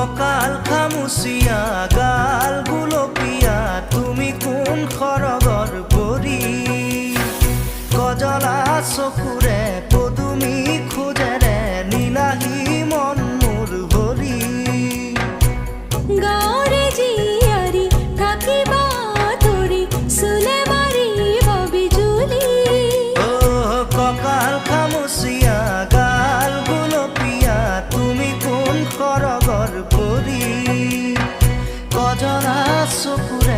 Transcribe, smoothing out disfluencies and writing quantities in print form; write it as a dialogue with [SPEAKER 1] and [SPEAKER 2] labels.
[SPEAKER 1] ককাল খামুচিয়া গাল গুলপীয়া তুমি কোন খৰগৰ পৰি কজলা চকুৰে পদুমী খোজেৰে নীলাহী মন মোৰ ভৰি
[SPEAKER 2] গাঁৱৰে জীয়াৰী থাকিবা ধৰি চুলে মাৰিব বিজুলী
[SPEAKER 1] ককাল খামুচিয়া গাল গুলপীয়া তুমি কোন খৰগৰ পৰি কজলা চকুৰে